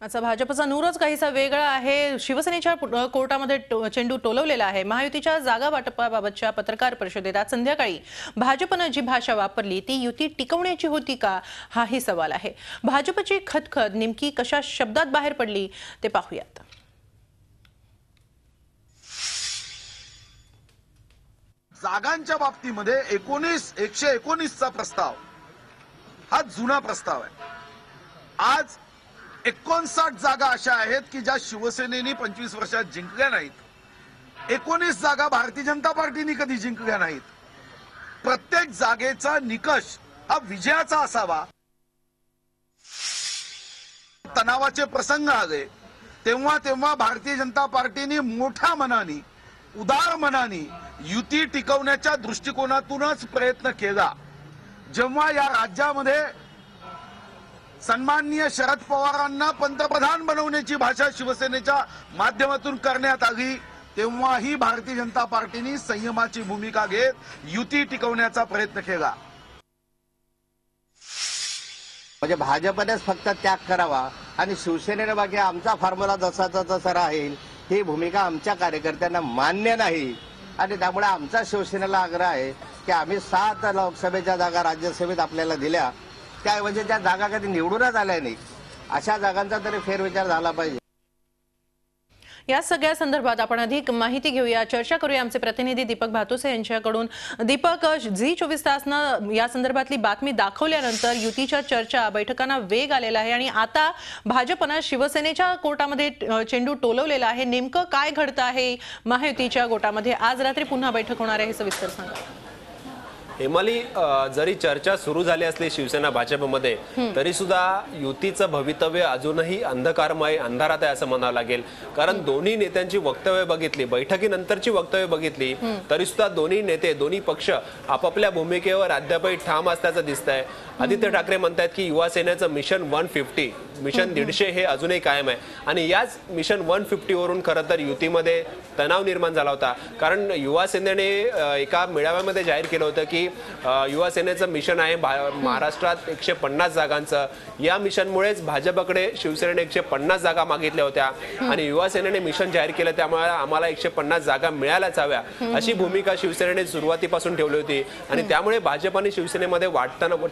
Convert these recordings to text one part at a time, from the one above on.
आता भाजपचा नूरच काहीसा वेगळा आहे। शिवसेनेच्या कोर्टामध्ये चेंडू टोलवलेला आहे। महायुतीच्या जागा वाटपाबाबतच्या पत्रकार परिषदेत आज संध्याकाळी भाजपने जी भाषा वापरली ती युती टिकवण्याची होती का, हाही सवाल आहे। भाजपची खतखत नेमकी कशा शब्दात बाहेर पडली ते पाहूयात। जागांच्या बाबतीमध्ये 119 चा प्रस्ताव हा जुना प्रस्ताव आहे। आज 59 जागा अशा आहेत की ज्या शिवसेनेने 25 वर्षात जिंकल्या नाहीत। 19 जागा भारतीय जनता पार्टीने कधी जिंकल्या नाहीत। प्रत्येक जागेचा निकष हा विजयाचा असावा। तणावाचे प्रसंग आले तेव्हा भारतीय जनता पार्टीने मोठ्या मनाने, उदार मनाने युती टिकवण्याच्या दृष्टिकोनातूनच प्रयत्न केला। जेव्हा या राज्यामध्ये सन्माननीय शरद पवारांना पंतप्रधान बनवण्याची भाषा शिवसेनेच्या माध्यमातून करण्यात आली तेव्हाही भारतीय जनता पार्टीने संयमाची भूमिका घेत युती टिकवण्याचा प्रयत्न केला। म्हणजे भाजपनेच फक्त त्याग करावा आणि शिवसेनेने बाकी आमचा फॉर्म्युला जसाचा तसा राहील ही भूमिका आमच्या कार्यकर्त्यांना मान्य नाही। आणि त्यामुळे आमचा शिवसेनेला आग्रह आहे की आम्ही 7 लोकसभेच्या जागा राज्यसभेत आपल्याला दिल्या, त्याऐवजी त्या जागा कधी निवडूनच आल्या नाही, अशा जागांचा तरी फेरविचार झाला पाहिजे। या सगळ्या संदर्भात आपण अधिक माहिती घेऊया, चर्चा करूया आमचे प्रतिनिधी दीपक भातुसे यांच्याकडून। दीपक, झी24 तासनं या संदर्भातली बातमी दाखवल्यानंतर युतीच्या चर्चा बैठकांना वेग आलेला आहे आणि आता भाजपनं शिवसेनेच्या कोर्टामध्ये चेंडू टोलवलेला आहे। नेमकं काय घडतं आहे महायुतीच्या गोटामध्ये? आज रात्री पुन्हा बैठक होणार आहे, हे सविस्तर सांगा। हेमाली, जरी चर्चा सुरू झाली असली शिवसेना भाजपमध्ये तरी सुद्धा युतीचं भवितव्य अजूनही अंधकारमय, अंधारात आहे असं म्हणावं लागेल। कारण दोन्ही नेत्यांची वक्तव्य बघितली, बैठकीनंतरची वक्तव्य बघितली तरी सुद्धा दोन्ही नेते, दोन्ही पक्ष आपापल्या भूमिकेवर अद्यापही ठाम असल्याचं दिसतंय। आदित्य ठाकरे म्हणतात की युवा सेनेचं मिशन 150, मिशन 150 हे अजूनही कायम आहे आणि याच मिशन 150 वरून खरं तर युतीमध्ये तणाव निर्माण झाला होता। कारण युवा सेनेने एका मेळाव्यामध्ये जाहीर केलं होतं की युवा सेनेचं मिशन आहे महाराष्ट्रात 150 जागांचं। या मिशनमुळेच भाजपकडे शिवसेनेने 150 जागा मागितल्या होत्या आणि युवा सेनेने मिशन जाहीर केलं, त्यामुळे आम्हाला 150 जागा मिळायलाच हव्या अशी भूमिका शिवसेनेने सुरुवातीपासून ठेवली होती आणि त्यामुळे भाजप आणि शिवसेनेमध्ये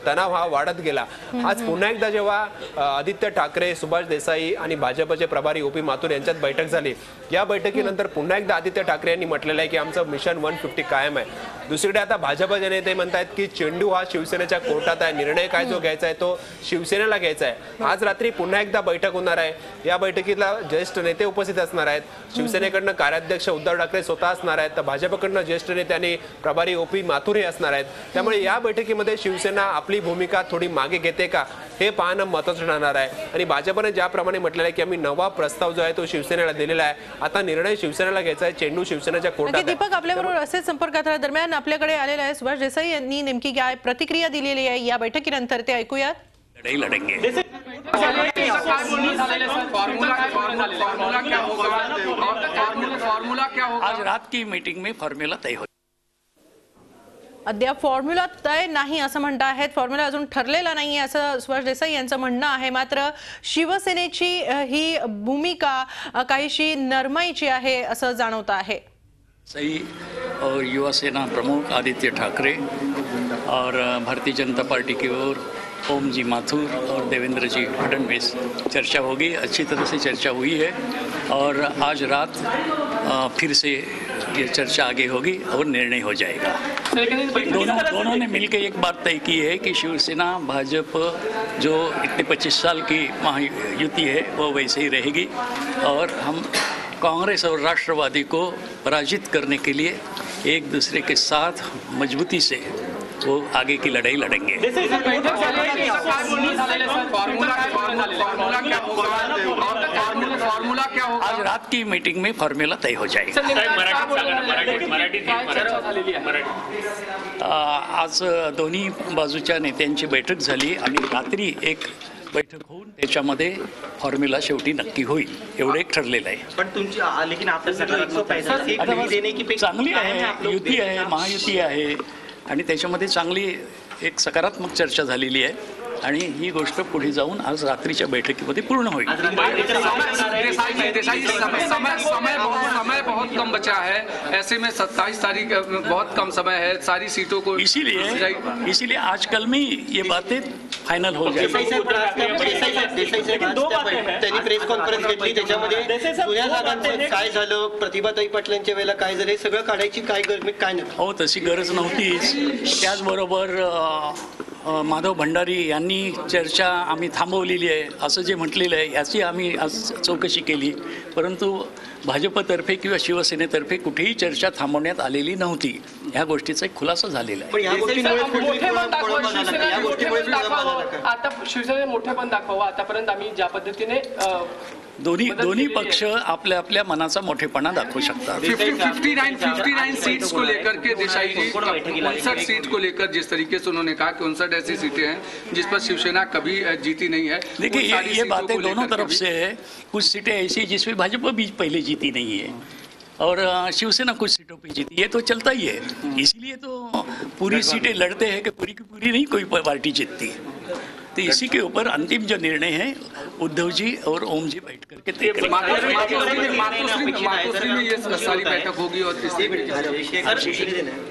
तणाव हा वाढत गेला। आज पुन्हा एकदा जेव्हा आदित्य ठाकरे, सुभाष देसाई आणि भाजपचे प्रभारी ओपी माथुर यांच्यात बैठक झाली, या बैठकीनंतर पुन्हा एकदा आदित्य ठाकरे यांनी म्हटलेलं आहे की आमचं मिशन 150 कायम आहे। दुसरीकडे आता भाजपचे नेते म्हणतात की चेंडू हा शिवसेनेच्या कोर्टात आहे, निर्णय काय जो घ्यायचा आहे तो शिवसेनेला घ्यायचा आहे। आज रात्री पुन्हा एकदा बैठक होणार आहे। या बैठकीला ज्येष्ठ नेते उपस्थित असणार आहेत। शिवसेनेकडनं कार्याध्यक्ष उद्धव ठाकरे स्वतः असणार आहेत, तर भाजपकडनं ज्येष्ठ नेते आणि प्रभारी ओपी माथुर हे असणार आहेत। त्यामुळे या बैठकीमध्ये शिवसेना आपली भूमिका थोडी मागे घेते का हे पाहणं महत्त्वाचं ठरणार आहे। आणि भाजपने ज्याप्रमाणे म्हटलेलं आहे की आम्ही नवा प्रस्ताव जो आहे तो शिवसेनेला दिलेला आहे, आता निर्णय शिवसेनेला घ्यायचा आहे, चेंडू शिवसेनेच्या कोर्टात आहे। दीपक, आपल्याबरोबर असेच संपर्कात दरम्यान आपल्याकडे आलेला आहे सुभाष देसाई यांनी नेमकी काय प्रतिक्रिया दिलेली आहे या बैठकीनंतर ते ऐकूयात। आज रात की मीटिंग में फॉर्म्युला तय हो। अद्याप फॉर्म्युला तय नाही असं म्हणता आहेत, फॉर्म्युला अजून ठरलेला नाही असं सुभाष देसाई यांचं म्हणणं आहे। मात्र शिवसेनेची ही भूमिका काहीशी नरमाईची आहे असं जाणवत आहे। सही, और युवा सेना प्रमुख आदित्य ठाकरे और भारतीय जनता पार्टी की ओर ओम जी माथुर और देवेंद्र जी फडणवीस चर्चा होगी। अच्छी तरह से चर्चा हुई है और आज रात फिर से ये चर्चा आगे होगी और निर्णय हो जाएगा। दोनों ने मिलकर एक बात तय की है कि शिवसेना भाजप जो इतने 25 साल की महायुति है वो वैसे ही रहेगी और हम कांग्रेस और राष्ट्रवादी को पराजित करने के लिए एक दूसरे के साथ मजबूती से वो आगे की लड़ाई लड़ेंगे। आज रात की मीटिंग में फॉर्म्युला तय हो जाएगा। आज दोन्ही बाजूच्या नेत्यांची बैठक झाली आणि रात्री एक बैठक होऊन त्याच्यामध्ये फॉर्म्युला शेवटी नक्की होईल एवढं एक ठरलेलं आहे। पण तुमची लेकिन आपल्या चांगली आहे, युती आहे, महायुती आहे आणि त्याच्यामध्ये चांगली एक सकारात्मक चर्चा झालेली आहे आणि ही गोष्ट पुढे जाऊन आज रात्रीच्या बैठकीमध्ये पूर्ण होईल. समय बहुत कम बचा है, ऐसे में 27 तारीख बहुत कम समय है, सारी सीटों को इसीलिए आजकल में ये बातें फायनल हो जाएगी. त्यांनी प्रेस कॉन्फरन्स घेतली, त्याच्यामध्ये जुन्या जागांचं काय झालं, प्रतिभाताई पाटलांच्या वेळेला काय झालं, सगळं काढायची काय गरज काय नाही. हो, तशी गरज नव्हतीच. त्याचबरोबर माधव भंडारी यांनी चर्चा आम्ही थांबवलेली आहे असं जे म्हटलेलं आहे याची आम्ही आज चौकशी केली, परंतु भाजपतर्फे किंवा शिवसेनेतर्फे कुठेही चर्चा थांबवण्यात आलेली नव्हती. ह्या गोष्टीचा एक खुलासा झालेला आहे. आता शिवसेने मोठेपण दाखवा. आतापर्यंत आम्ही ज्या पद्धतीने दोन्ही पक्ष आपल्या आपल्या मनाचा मोठेपणा दाखवू शकतात. 59 सीट्स को लेकर के देसाई जी 59 सीट को लेकर जिस तरीके से उन्होंने कहा कि 59 ऐसी सीटें हैं जिस पर शिवसेना कभी जीती नहीं है. देखिए ये बातें दोनों तरफ से है. कुछ सीटें ऐसी जिसमें भाजपा भी पहले जीती नहीं है और शिवसेना कुछ सीटों पे जीती, ये तो चलता ही है. इसीलिए तो पूरी सीटें लड़ते हैं कि पूरी की पूरी नहीं कोई पार्टी जीतती. तो इसी के ऊपर अंतिम जो निर्णय है उद्धव जी और ओम जी बैठ करके तय करेंगे. सारी बैठक होगी और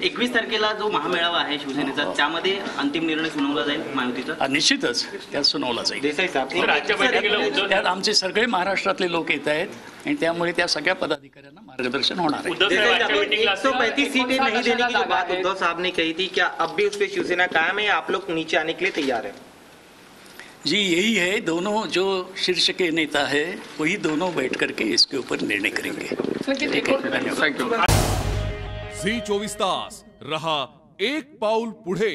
21 तारखेला जो महामेळावा आहे शिवसेनेचा त्यामध्ये अंतिम निर्णय सुनावला जाईल महायुतीचा. निश्चितच त्यात सुनावला जाईल. त्यात आमचे सगळे महाराष्ट्रातले लोक येत आहेत आणि त्यामुळे त्या सगळ्या पदाधिकाऱ्यांना मार्गदर्शन होणार आहे. 135 सीटें नहीं देने की जो बात उद्धव साहब ने कही थी, क्या अब भी उस पर शिवसेना कायम है, आप लोग नीचे आने के लिए तैयार है? जी यही है, दोनों जो शीर्ष के नेता है वही दोनों बैठ करके इसके ऊपर निर्णय करेंगे. Thank you. झी 24 तास रहा एक पाऊल पुढे.